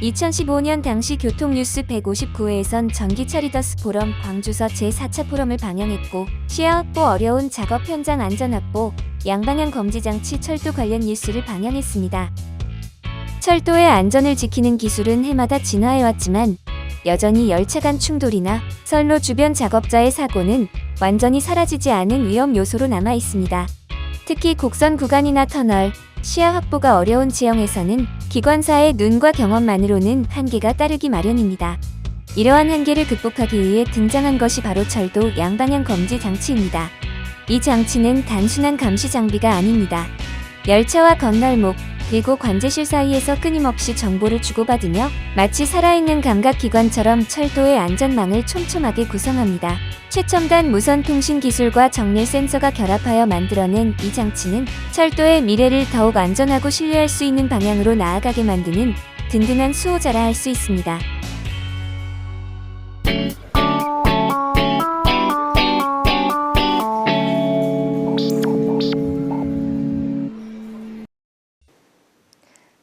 2015년 당시 교통뉴스 159회에선 전기차 리더스 포럼 광주서 제4차 포럼을 방영했고, 시야 확보 어려운 작업 현장 안전 확보, 양방향 검지 장치 철도 관련 뉴스를 방영했습니다. 철도의 안전을 지키는 기술은 해마다 진화해왔지만 여전히 열차 간 충돌이나 선로 주변 작업자의 사고는 완전히 사라지지 않은 위험 요소로 남아 있습니다. 특히 곡선 구간이나 터널, 시야 확보가 어려운 지형에서는 기관사의 눈과 경험만으로는 한계가 따르기 마련입니다. 이러한 한계를 극복하기 위해 등장한 것이 바로 철도 양방향 검지 장치입니다. 이 장치는 단순한 감시 장비가 아닙니다. 열차와 건널목, 그리고 관제실 사이에서 끊임없이 정보를 주고받으며 마치 살아있는 감각기관처럼 철도의 안전망을 촘촘하게 구성합니다. 최첨단 무선통신 기술과 정밀 센서가 결합하여 만들어낸 이 장치는 철도의 미래를 더욱 안전하고 신뢰할 수 있는 방향으로 나아가게 만드는 든든한 수호자라 할 수 있습니다.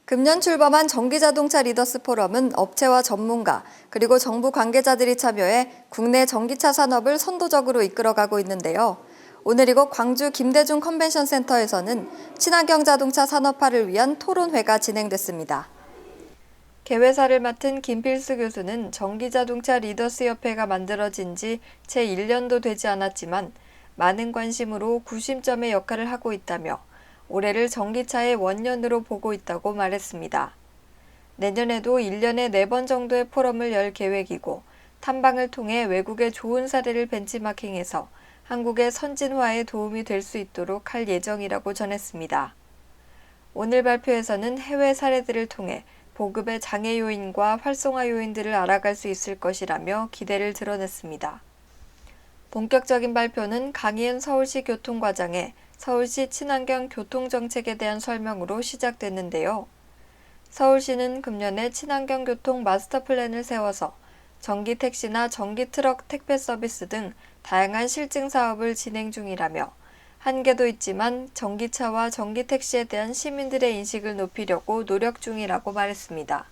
금년 출범한 전기자동차 리더스 포럼은 업체와 전문가, 그리고 정부 관계자들이 참여해 국내 전기차 산업을 선도적으로 이끌어가고 있는데요. 오늘 이곳 광주 김대중 컨벤션 센터에서는 친환경 자동차 산업화를 위한 토론회가 진행됐습니다. 개회사를 맡은 김필수 교수는 전기자동차 리더스 협회가 만들어진 지 채 1년도 되지 않았지만 많은 관심으로 구심점의 역할을 하고 있다며 올해를 전기차의 원년으로 보고 있다고 말했습니다. 내년에도 1년에 4번 정도의 포럼을 열 계획이고 탐방을 통해 외국의 좋은 사례를 벤치마킹해서 한국의 선진화에 도움이 될 수 있도록 할 예정이라고 전했습니다. 오늘 발표에서는 해외 사례들을 통해 보급의 장애 요인과 활성화 요인들을 알아갈 수 있을 것이라며 기대를 드러냈습니다. 본격적인 발표는 강희은 서울시 교통과장의 서울시 친환경 교통정책에 대한 설명으로 시작됐는데요. 서울시는 금년에 친환경 교통 마스터 플랜을 세워서 전기 택시나 전기 트럭 택배 서비스 등 다양한 실증 사업을 진행 중이라며 한계도 있지만 전기차와 전기 택시에 대한 시민들의 인식을 높이려고 노력 중이라고 말했습니다.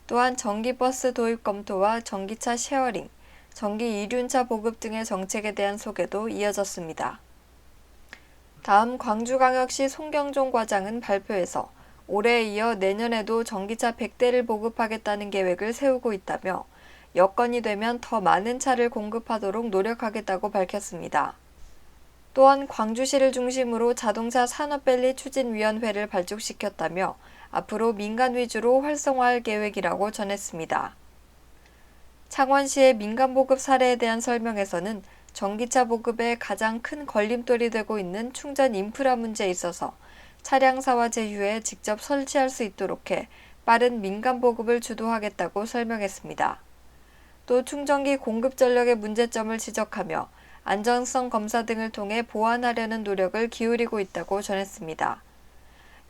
또한 전기버스 도입 검토와 전기차 쉐어링, 전기 이륜차 보급 등의 정책에 대한 소개도 이어졌습니다. 다음 광주광역시 송경종 과장은 발표에서 올해에 이어 내년에도 전기차 100대를 보급하겠다는 계획을 세우고 있다며 여건이 되면 더 많은 차를 공급하도록 노력하겠다고 밝혔습니다. 또한 광주시를 중심으로 자동차 산업밸리 추진위원회를 발족시켰다며 앞으로 민간 위주로 활성화할 계획이라고 전했습니다. 창원시의 민간 보급 사례에 대한 설명에서는 전기차 보급에 가장 큰 걸림돌이 되고 있는 충전 인프라 문제에 있어서 차량사와 제휴해 직접 설치할 수 있도록 해 빠른 민간 보급을 주도하겠다고 설명했습니다. 또 충전기 공급 전력의 문제점을 지적하며 안전성 검사 등을 통해 보완하려는 노력을 기울이고 있다고 전했습니다.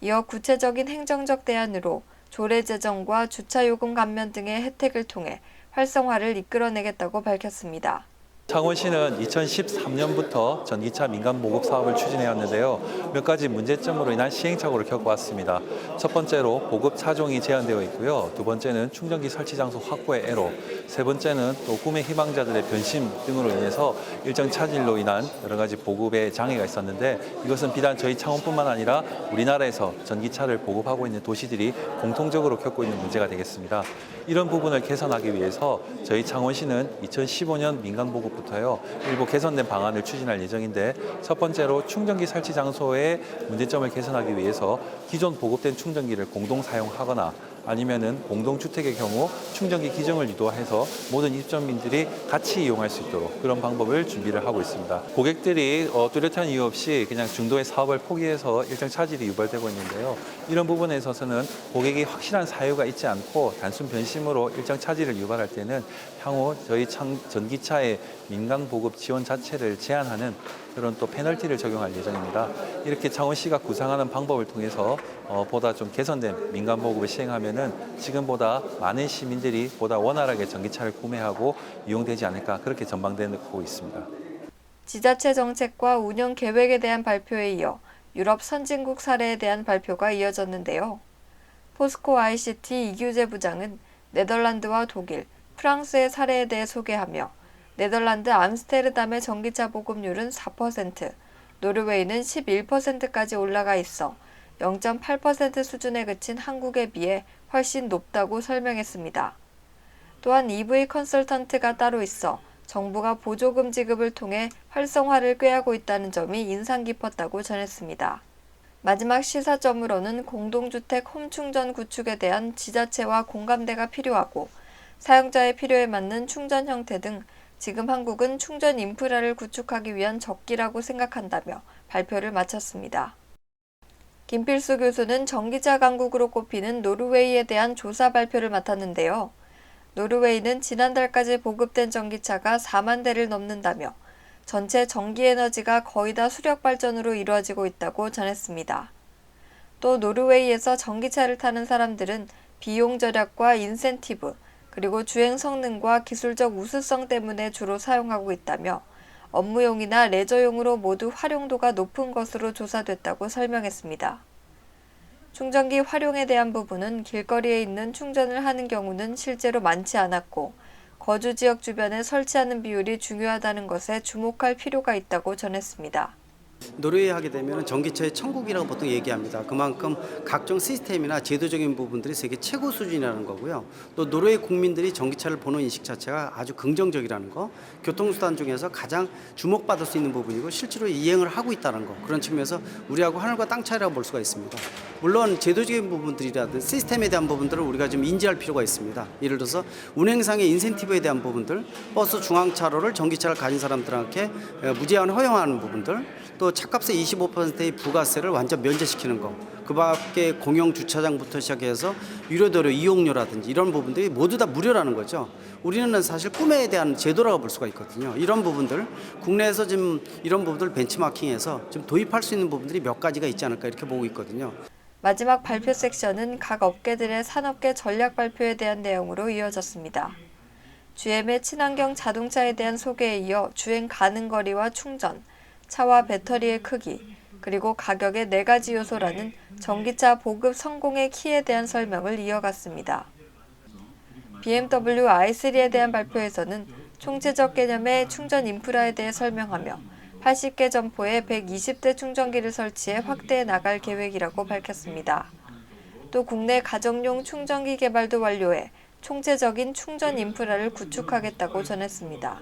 이어 구체적인 행정적 대안으로 조례 제정과 주차요금 감면 등의 혜택을 통해 활성화를 이끌어내겠다고 밝혔습니다. 창원시는 2013년부터 전기차 민간 보급 사업을 추진해왔는데요. 몇 가지 문제점으로 인한 시행착오를 겪어왔습니다. 첫 번째로 보급 차종이 제한되어 있고요. 두 번째는 충전기 설치 장소 확보의 애로, 세 번째는 또 구매 희망자들의 변심 등으로 인해서 일정 차질로 인한 여러 가지 보급에 장애가 있었는데, 이것은 비단 저희 창원뿐만 아니라 우리나라에서 전기차를 보급하고 있는 도시들이 공통적으로 겪고 있는 문제가 되겠습니다. 이런 부분을 개선하기 위해서 저희 창원시는 2015년 민간 보급부터요, 일부 개선된 방안을 추진할 예정인데, 첫 번째로 충전기 설치 장소의 문제점을 개선하기 위해서 기존 보급된 충전기를 공동 사용하거나 아니면은 공동주택의 경우 충전기 기증을 유도해서 모든 입주민들이 같이 이용할 수 있도록 그런 방법을 준비를 하고 있습니다. 고객들이 뚜렷한 이유 없이 그냥 중도의 사업을 포기해서 일정 차질이 유발되고 있는데요. 이런 부분에 있어서는 고객이 확실한 사유가 있지 않고 단순 변심으로 일정 차질을 유발할 때는 향후 저희 전기차의 민간 보급 지원 자체를 제한하는 그런 또 페널티를 적용할 예정입니다. 이렇게 창원시가 구상하는 방법을 통해서 보다 좀 개선된 민간 보급을 시행하면은 지금보다 많은 시민들이 보다 원활하게 전기차를 구매하고 이용되지 않을까, 그렇게 전망되고 있습니다. 지자체 정책과 운영 계획에 대한 발표에 이어 유럽 선진국 사례에 대한 발표가 이어졌는데요. 포스코 ICT 이규재 부장은 네덜란드와 독일, 프랑스의 사례에 대해 소개하며 네덜란드 암스테르담의 전기차 보급률은 4%, 노르웨이는 11%까지 올라가 있어 0.8% 수준에 그친 한국에 비해 훨씬 높다고 설명했습니다. 또한 EV 컨설턴트가 따로 있어 정부가 보조금 지급을 통해 활성화를 꾀하고 있다는 점이 인상 깊었다고 전했습니다. 마지막 시사점으로는 공동주택 홈충전 구축에 대한 지자체와 공감대가 필요하고 사용자의 필요에 맞는 충전 형태 등 지금 한국은 충전 인프라를 구축하기 위한 적기라고 생각한다며 발표를 마쳤습니다. 김필수 교수는 전기차 강국으로 꼽히는 노르웨이에 대한 조사 발표를 맡았는데요. 노르웨이는 지난달까지 보급된 전기차가 4만 대를 넘는다며 전체 전기에너지가 거의 다 수력 발전으로 이루어지고 있다고 전했습니다. 또 노르웨이에서 전기차를 타는 사람들은 비용 절약과 인센티브, 그리고 주행 성능과 기술적 우수성 때문에 주로 사용하고 있다며 업무용이나 레저용으로 모두 활용도가 높은 것으로 조사됐다고 설명했습니다. 충전기 활용에 대한 부분은 길거리에 있는 충전을 하는 경우는 실제로 많지 않았고 거주 지역 주변에 설치하는 비율이 중요하다는 것에 주목할 필요가 있다고 전했습니다. 노르웨이 하게 되면 전기차의 천국이라고 보통 얘기합니다. 그만큼 각종 시스템이나 제도적인 부분들이 세계 최고 수준이라는 거고요. 또 노르웨이 국민들이 전기차를 보는 인식 자체가 아주 긍정적이라는 거, 교통수단 중에서 가장 주목받을 수 있는 부분이고 실제로 이행을 하고 있다는 거, 그런 측면에서 우리하고 하늘과 땅 차이라고 볼 수가 있습니다. 물론 제도적인 부분들이라든 시스템에 대한 부분들을 우리가 좀 인지할 필요가 있습니다. 예를 들어서 운행상의 인센티브에 대한 부분들, 버스 중앙차로를 전기차를 가진 사람들한테 무제한 허용하는 부분들, 또 차값의 25%의 부가세를 완전 면제시키는 거, 그 밖에 공영 주차장부터 시작해서 유료도로 이용료라든지 이런 부분들이 모두 다 무료라는 거죠. 우리는 사실 꿈에 대한 제도라고 볼 수가 있거든요. 이런 부분들 국내에서 지금 이런 부분들 벤치마킹해서 좀 도입할 수 있는 부분들이 몇 가지가 있지 않을까 이렇게 보고 있거든요. 마지막 발표 섹션은 각 업계들의 산업계 전략 발표에 대한 내용으로 이어졌습니다. GM의 친환경 자동차에 대한 소개에 이어 주행 가능 거리와 충전, 차와 배터리의 크기, 그리고 가격의 4가지 요소라는 전기차 보급 성공의 키에 대한 설명을 이어갔습니다. BMW i3에 대한 발표에서는 총체적 개념의 충전 인프라에 대해 설명하며 80개 점포에 120대 충전기를 설치해 확대해 나갈 계획이라고 밝혔습니다. 또 국내 가정용 충전기 개발도 완료해 총체적인 충전 인프라를 구축하겠다고 전했습니다.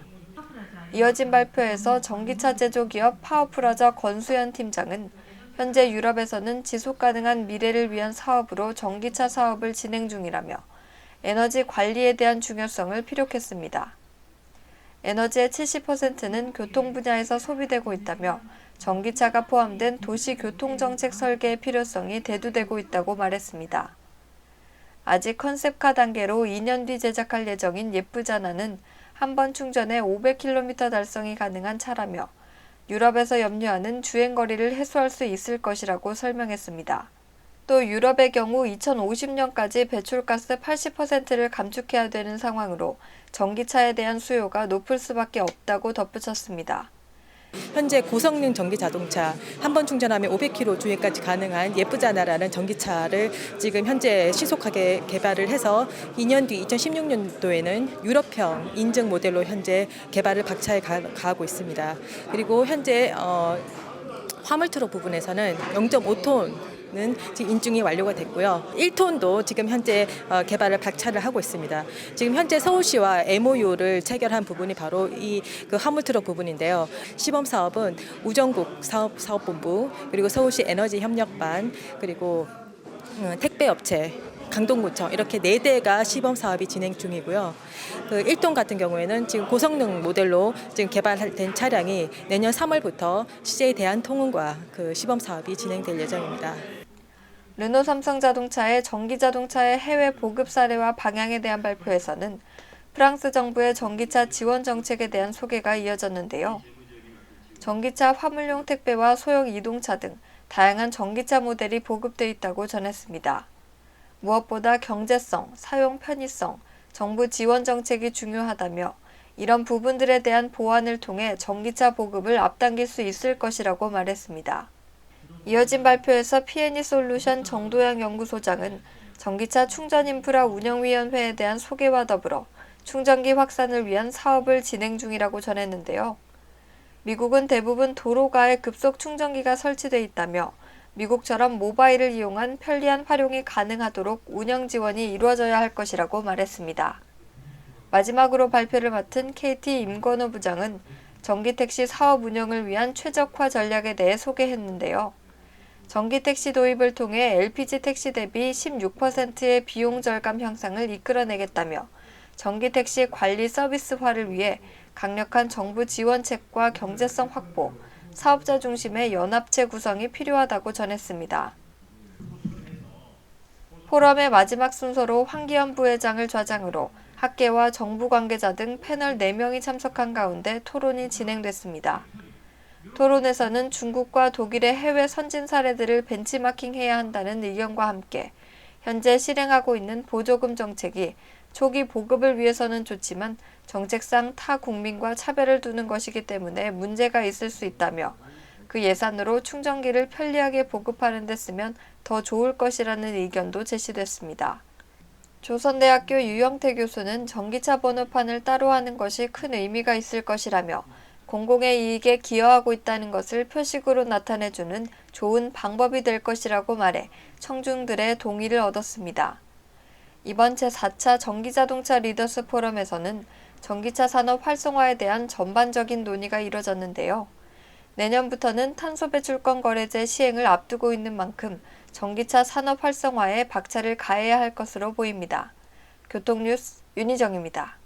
이어진 발표에서 전기차 제조기업 파워프라자 권수현 팀장은 현재 유럽에서는 지속가능한 미래를 위한 사업으로 전기차 사업을 진행 중이라며 에너지 관리에 대한 중요성을 피력했습니다. 에너지의 70%는 교통 분야에서 소비되고 있다며 전기차가 포함된 도시교통정책 설계의 필요성이 대두되고 있다고 말했습니다. 아직 컨셉카 단계로 2년 뒤 제작할 예정인 예쁘잖아는 한 번 충전에 500km 달성이 가능한 차라며 유럽에서 염려하는 주행거리를 해소할 수 있을 것이라고 설명했습니다. 또 유럽의 경우 2050년까지 배출가스 80%를 감축해야 되는 상황으로 전기차에 대한 수요가 높을 수밖에 없다고 덧붙였습니다. 현재 고성능 전기 자동차 한 번 충전하면 500km 주행까지 가능한 예쁘잖아라는 전기차를 지금 현재 시속하게 개발을 해서 2년 뒤 2016년도에는 유럽형 인증 모델로 현재 개발을 박차에 가고 있습니다. 그리고 현재 화물트럭 부분에서는 0.5톤 는 지금 인증이 완료가 됐고요. 1톤도 지금 현재 개발을 박차를 하고 있습니다. 지금 현재 서울시와 MOU를 체결한 부분이 바로 이 그 화물트럭 부분인데요. 시범 사업은 우정국 사업본부 그리고 서울시 에너지협력반 그리고 택배업체 강동구청 이렇게 4대가 시범 사업이 진행 중이고요. 그 1톤 같은 경우에는 지금 고성능 모델로 지금 개발된 차량이 내년 3월부터 CJ 대한통운과 그 시범 사업이 진행될 예정입니다. 르노 삼성자동차의 전기자동차의 해외 보급 사례와 방향에 대한 발표에서는 프랑스 정부의 전기차 지원 정책에 대한 소개가 이어졌는데요. 전기차 화물용 택배와 소형 이동차 등 다양한 전기차 모델이 보급돼 있다고 전했습니다. 무엇보다 경제성, 사용 편의성, 정부 지원 정책이 중요하다며 이런 부분들에 대한 보완을 통해 전기차 보급을 앞당길 수 있을 것이라고 말했습니다. 이어진 발표에서 P&E 솔루션 정도영 연구소장은 전기차 충전 인프라 운영위원회에 대한 소개와 더불어 충전기 확산을 위한 사업을 진행 중이라고 전했는데요. 미국은 대부분 도로가에 급속 충전기가 설치돼 있다며 미국처럼 모바일을 이용한 편리한 활용이 가능하도록 운영 지원이 이루어져야 할 것이라고 말했습니다. 마지막으로 발표를 맡은 KT 임건호 부장은 전기택시 사업 운영을 위한 최적화 전략에 대해 소개했는데요. 전기택시 도입을 통해 LPG 택시 대비 16%의 비용 절감 향상을 이끌어내겠다며 전기택시 관리 서비스화를 위해 강력한 정부 지원책과 경제성 확보, 사업자 중심의 연합체 구성이 필요하다고 전했습니다. 포럼의 마지막 순서로 황기현 부회장을 좌장으로 학계와 정부 관계자 등 패널 4명이 참석한 가운데 토론이 진행됐습니다. 토론에서는 중국과 독일의 해외 선진 사례들을 벤치마킹해야 한다는 의견과 함께 현재 실행하고 있는 보조금 정책이 초기 보급을 위해서는 좋지만 정책상 타 국민과 차별을 두는 것이기 때문에 문제가 있을 수 있다며 그 예산으로 충전기를 편리하게 보급하는 데 쓰면 더 좋을 것이라는 의견도 제시됐습니다. 조선대학교 유영태 교수는 전기차 번호판을 따로 하는 것이 큰 의미가 있을 것이라며 공공의 이익에 기여하고 있다는 것을 표식으로 나타내주는 좋은 방법이 될 것이라고 말해 청중들의 동의를 얻었습니다. 이번 제4차 전기자동차 리더스 포럼에서는 전기차 산업 활성화에 대한 전반적인 논의가 이뤄졌는데요. 내년부터는 탄소 배출권 거래제 시행을 앞두고 있는 만큼 전기차 산업 활성화에 박차를 가해야 할 것으로 보입니다. 교통뉴스 윤희정입니다.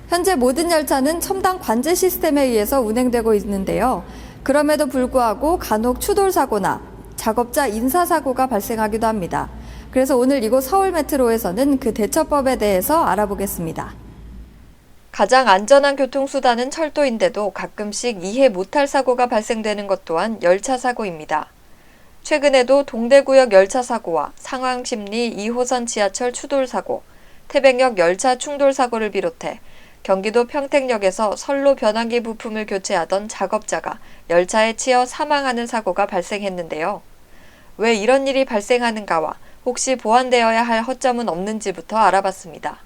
현재 모든 열차는 첨단 관제 시스템에 의해서 운행되고 있는데요. 그럼에도 불구하고 간혹 추돌 사고나 작업자 인사 사고가 발생하기도 합니다. 그래서 오늘 이곳 서울 메트로에서는 그 대처법에 대해서 알아보겠습니다. 가장 안전한 교통수단은 철도인데도 가끔씩 이해 못할 사고가 발생되는 것 또한 열차 사고입니다. 최근에도 동대구역 열차 사고와 상황심리 2호선 지하철 추돌 사고, 태백역 열차 충돌 사고를 비롯해 경기도 평택역에서 선로 변환기 부품을 교체하던 작업자가 열차에 치여 사망하는 사고가 발생했는데요. 왜 이런 일이 발생하는가와 혹시 보완되어야 할 허점은 없는지부터 알아봤습니다.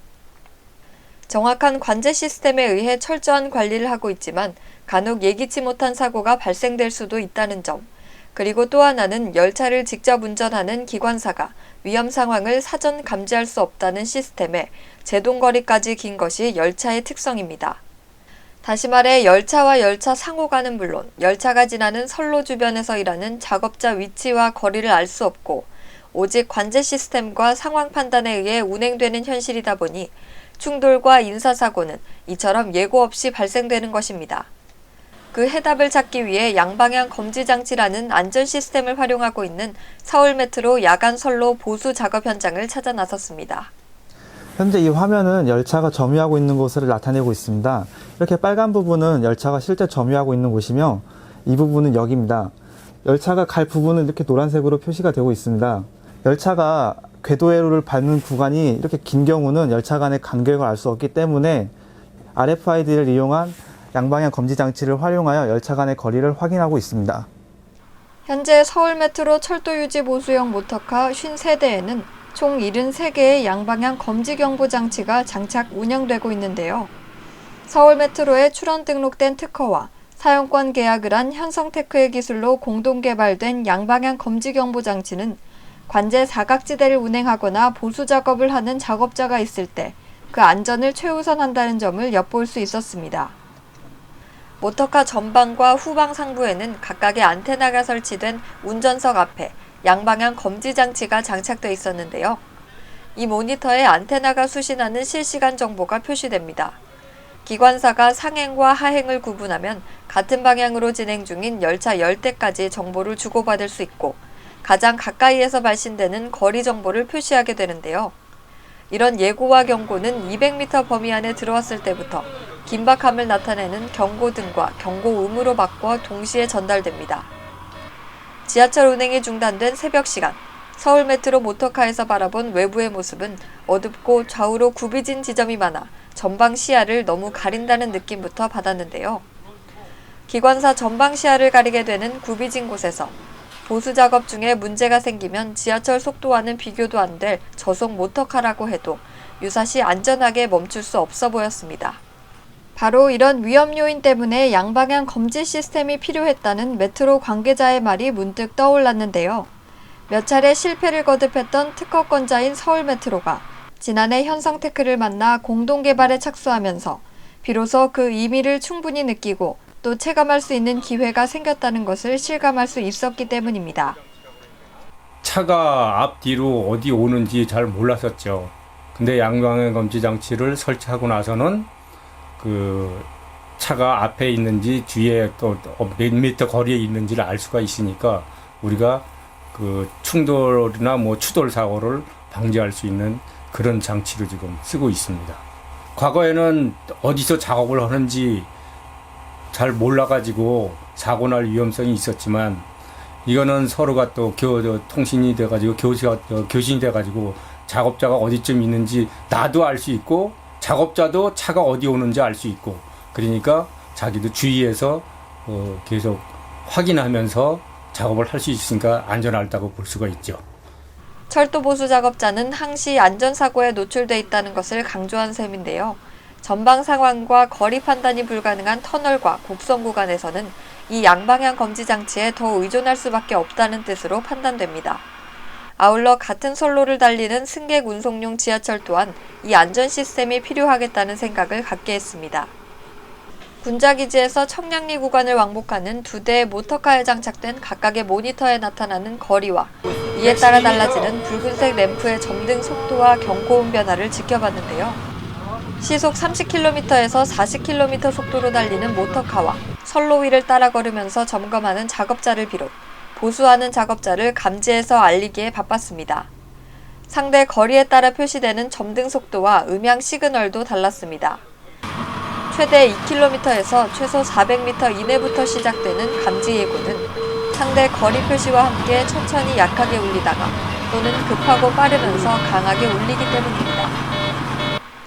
정확한 관제 시스템에 의해 철저한 관리를 하고 있지만 간혹 예기치 못한 사고가 발생될 수도 있다는 점, 그리고 또 하나는 열차를 직접 운전하는 기관사가 위험 상황을 사전 감지할 수 없다는 시스템에 제동거리까지 긴 것이 열차의 특성입니다. 다시 말해 열차와 열차 상호간은 물론 열차가 지나는 선로 주변에서 일하는 작업자 위치와 거리를 알 수 없고 오직 관제 시스템과 상황 판단에 의해 운행되는 현실이다 보니 충돌과 인사사고는 이처럼 예고 없이 발생되는 것입니다. 그 해답을 찾기 위해 양방향 검지 장치라는 안전 시스템을 활용하고 있는 서울 메트로 야간 선로 보수 작업 현장을 찾아 나섰습니다. 현재 이 화면은 열차가 점유하고 있는 곳을 나타내고 있습니다. 이렇게 빨간 부분은 열차가 실제 점유하고 있는 곳이며 이 부분은 역입니다. 열차가 갈 부분은 이렇게 노란색으로 표시가 되고 있습니다. 열차가 궤도회로를 밟는 구간이 이렇게 긴 경우는 열차 간의 간격을 알 수 없기 때문에 RFID를 이용한 양방향 검지 장치를 활용하여 열차 간의 거리를 확인하고 있습니다. 현재 서울 메트로 철도 유지 보수형 모터카 53대에는 총 73개의 양방향 검지 경보 장치가 장착 운영되고 있는데요. 서울 메트로에 출원 등록된 특허와 사용권 계약을 한 현성테크의 기술로 공동 개발된 양방향 검지 경보 장치는 관제 사각지대를 운행하거나 보수 작업을 하는 작업자가 있을 때 그 안전을 최우선한다는 점을 엿볼 수 있었습니다. 모터카 전방과 후방 상부에는 각각의 안테나가 설치된 운전석 앞에 양방향 검지 장치가 장착돼 있었는데요. 이 모니터에 안테나가 수신하는 실시간 정보가 표시됩니다. 기관사가 상행과 하행을 구분하면 같은 방향으로 진행 중인 열차 10대까지 정보를 주고받을 수 있고 가장 가까이에서 발신되는 거리 정보를 표시하게 되는데요. 이런 예고와 경고는 200m 범위 안에 들어왔을 때부터 긴박함을 나타내는 경고등과 경고음으로 바꿔 동시에 전달됩니다. 지하철 운행이 중단된 새벽 시간, 서울 메트로 모터카에서 바라본 외부의 모습은 어둡고 좌우로 굽이진 지점이 많아 전방 시야를 너무 가린다는 느낌부터 받았는데요. 기관사 전방 시야를 가리게 되는 굽이진 곳에서 보수 작업 중에 문제가 생기면 지하철 속도와는 비교도 안 될 저속 모터카라고 해도 유사시 안전하게 멈출 수 없어 보였습니다. 바로 이런 위험 요인 때문에 양방향 검지 시스템이 필요했다는 메트로 관계자의 말이 문득 떠올랐는데요. 몇 차례 실패를 거듭했던 특허권자인 서울메트로가 지난해 현성테크를 만나 공동개발에 착수하면서 비로소 그 의미를 충분히 느끼고 또 체감할 수 있는 기회가 생겼다는 것을 실감할 수 있었기 때문입니다. 차가 앞뒤로 어디 오는지 잘 몰랐었죠. 근데 양방향 검지 장치를 설치하고 나서는 그 차가 앞에 있는지 뒤에 또 몇 미터 거리에 있는지를 알 수가 있으니까 우리가 그 충돌이나 뭐 추돌 사고를 방지할 수 있는 그런 장치를 지금 쓰고 있습니다. 과거에는 어디서 작업을 하는지 잘 몰라가지고 사고 날 위험성이 있었지만 이거는 서로가 또 통신이 돼가지고 교신이 돼가지고 작업자가 어디쯤 있는지 나도 알 수 있고 작업자도 차가 어디 오는지 알 수 있고 그러니까 자기도 주의해서 계속 확인하면서 작업을 할 수 있으니까 안전하다고 볼 수가 있죠. 철도 보수 작업자는 항시 안전사고에 노출돼 있다는 것을 강조한 셈인데요. 전방 상황과 거리 판단이 불가능한 터널과 곡선 구간에서는 이 양방향 검지 장치에 더 의존할 수밖에 없다는 뜻으로 판단됩니다. 아울러 같은 선로를 달리는 승객 운송용 지하철 또한 이 안전 시스템이 필요하겠다는 생각을 갖게 했습니다. 군자기지에서 청량리 구간을 왕복하는 2대의 모터카에 장착된 각각의 모니터에 나타나는 거리와 이에 따라 달라지는 붉은색 램프의 점등 속도와 경고음 변화를 지켜봤는데요. 시속 30km에서 40km 속도로 달리는 모터카와 선로 위를 따라 걸으면서 점검하는 작업자를 비롯 보수하는 작업자를 감지해서 알리기에 바빴습니다. 상대 거리에 따라 표시되는 점등 속도와 음향 시그널도 달랐습니다. 최대 2km에서 최소 400m 이내부터 시작되는 감지 예고는 상대 거리 표시와 함께 천천히 약하게 울리다가 또는 급하고 빠르면서 강하게 울리기 때문입니다.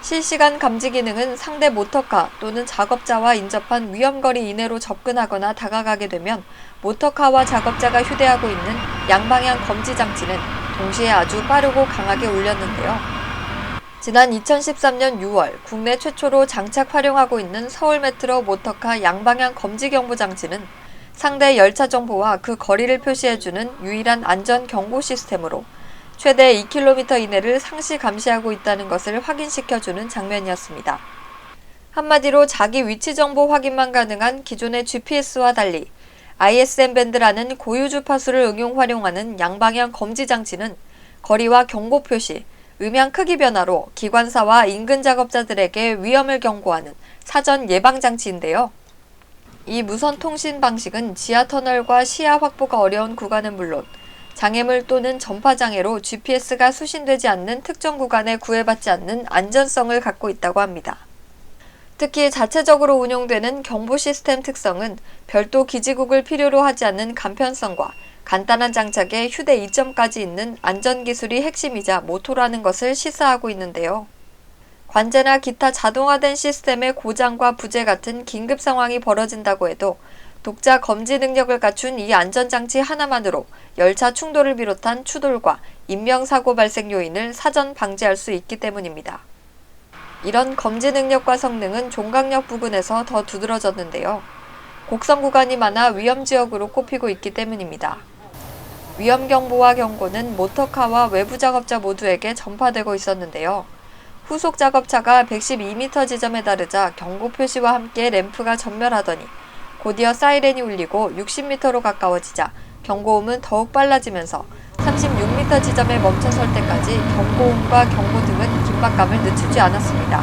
실시간 감지 기능은 상대 모터카 또는 작업자와 인접한 위험거리 이내로 접근하거나 다가가게 되면 모터카와 작업자가 휴대하고 있는 양방향 검지 장치는 동시에 아주 빠르고 강하게 울렸는데요. 지난 2013년 6월 국내 최초로 장착 활용하고 있는 서울메트로 모터카 양방향 검지 경보 장치는 상대 열차 정보와 그 거리를 표시해주는 유일한 안전 경고 시스템으로 최대 2km 이내를 상시 감시하고 있다는 것을 확인시켜주는 장면이었습니다. 한마디로 자기 위치 정보 확인만 가능한 기존의 GPS와 달리 ISM 밴드라는 고유 주파수를 활용하는 양방향 검지 장치는 거리와 경고 표시, 음향 크기 변화로 기관사와 인근 작업자들에게 위험을 경고하는 사전 예방 장치인데요. 이 무선 통신 방식은 지하 터널과 시야 확보가 어려운 구간은 물론 장애물 또는 전파 장애로 GPS가 수신되지 않는 특정 구간에 구애받지 않는 안전성을 갖고 있다고 합니다. 특히 자체적으로 운용되는 경보 시스템 특성은 별도 기지국을 필요로 하지 않는 간편성과 간단한 장착에 휴대 이점까지 있는 안전기술이 핵심이자 모토라는 것을 시사하고 있는데요. 관제나 기타 자동화된 시스템의 고장과 부재 같은 긴급 상황이 벌어진다고 해도 독자 검지 능력을 갖춘 이 안전장치 하나만으로 열차 충돌을 비롯한 추돌과 인명사고 발생 요인을 사전 방지할 수 있기 때문입니다. 이런 검지 능력과 성능은 종강역 부근에서 더 두드러졌는데요. 곡선 구간이 많아 위험지역으로 꼽히고 있기 때문입니다. 위험경보와 경고는 모터카와 외부 작업자 모두에게 전파되고 있었는데요. 후속 작업차가 112m 지점에 다르자 경고 표시와 함께 램프가 전멸하더니 곧이어 사이렌이 울리고 60m로 가까워지자 경고음은 더욱 빨라지면서 36m 지점에 멈춰설 때까지 경고음과 경고등은 긴박감을 늦추지 않았습니다.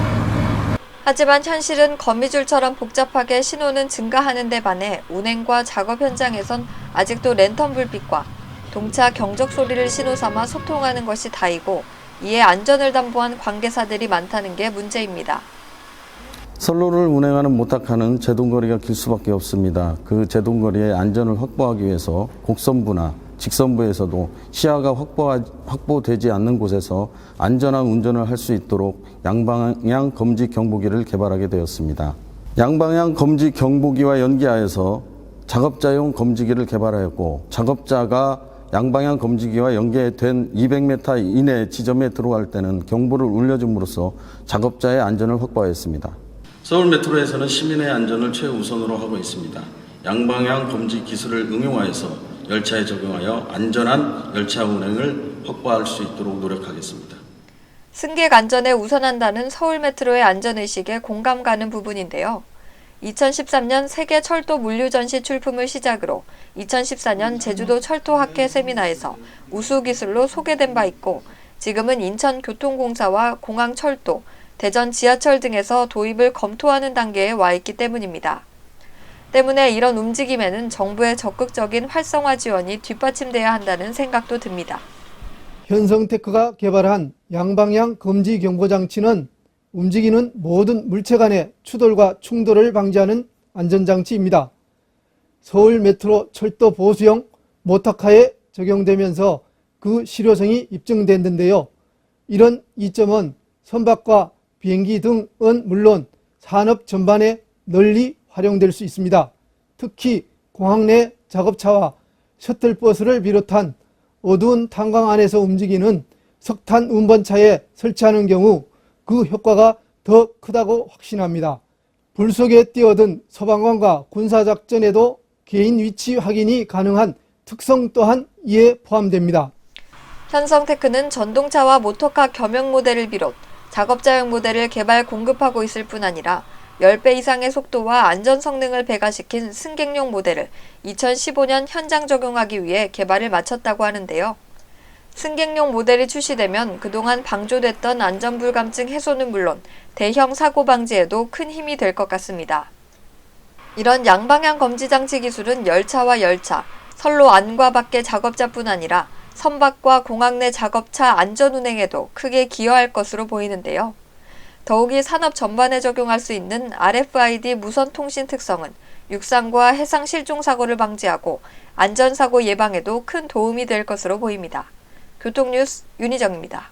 하지만 현실은 거미줄처럼 복잡하게 신호는 증가하는 데 반해 운행과 작업 현장에선 아직도 랜턴 불빛과 동차 경적 소리를 신호 삼아 소통하는 것이 다이고 이에 안전을 담보한 관계사들이 많다는 게 문제입니다. 선로를 운행하는 모터카는 제동거리가 길 수밖에 없습니다. 그 제동거리의 안전을 확보하기 위해서 곡선부나 직선부에서도 시야가 확보되지 않는 곳에서 안전한 운전을 할 수 있도록 양방향 검지 경보기를 개발하게 되었습니다. 양방향 검지 경보기와 연계하여서 작업자용 검지기를 개발하였고, 작업자가 양방향 검지기와 연계된 200m 이내 지점에 들어갈 때는 경보를 울려줌으로써 작업자의 안전을 확보하였습니다. 서울 메트로에서는 시민의 안전을 최우선으로 하고 있습니다. 양방향 검지 기술을 응용하여서 열차에 적용하여 안전한 열차 운행을 확보할 수 있도록 노력하겠습니다. 승객 안전에 우선한다는 서울 메트로의 안전의식에 공감 가는 부분인데요. 2013년 세계 철도 물류 전시 출품을 시작으로 2014년 제주도 철도학회 세미나에서 우수 기술로 소개된 바 있고, 지금은 인천교통공사와 공항철도, 대전 지하철 등에서 도입을 검토하는 단계에 와 있기 때문입니다. 때문에 이런 움직임에는 정부의 적극적인 활성화 지원이 뒷받침돼야 한다는 생각도 듭니다. 현성테크가 개발한 양방향 검지 경보 장치는 움직이는 모든 물체 간의 추돌과 충돌을 방지하는 안전장치입니다. 서울 메트로 철도 보수형 모터카에 적용되면서 그 실효성이 입증됐는데요. 이런 이점은 선박과 비행기 등은 물론 산업 전반에 널리 활용될 수 있습니다. 특히 공항 내 작업차와 셔틀버스를 비롯한 어두운 탄광 안에서 움직이는 석탄 운반차에 설치하는 경우 그 효과가 더 크다고 확신합니다. 불 속에 뛰어든 소방관과 군사작전에도 개인 위치 확인이 가능한 특성 또한 이에 포함됩니다. 현성테크는 전동차와 모터카 겸용 모델을 비롯 작업자용 모델을 개발 공급하고 있을 뿐 아니라 10배 이상의 속도와 안전 성능을 배가시킨 승객용 모델을 2015년 현장 적용하기 위해 개발을 마쳤다고 하는데요. 승객용 모델이 출시되면 그동안 방조됐던 안전불감증 해소는 물론 대형 사고 방지에도 큰 힘이 될 것 같습니다. 이런 양방향 검지 장치 기술은 열차와 열차, 선로 안과 밖의 작업자뿐 아니라 선박과 공항 내 작업차 안전 운행에도 크게 기여할 것으로 보이는데요. 더욱이 산업 전반에 적용할 수 있는 RFID 무선 통신 특성은 육상과 해상 실종 사고를 방지하고 안전사고 예방에도 큰 도움이 될 것으로 보입니다. 교통뉴스 윤희정입니다.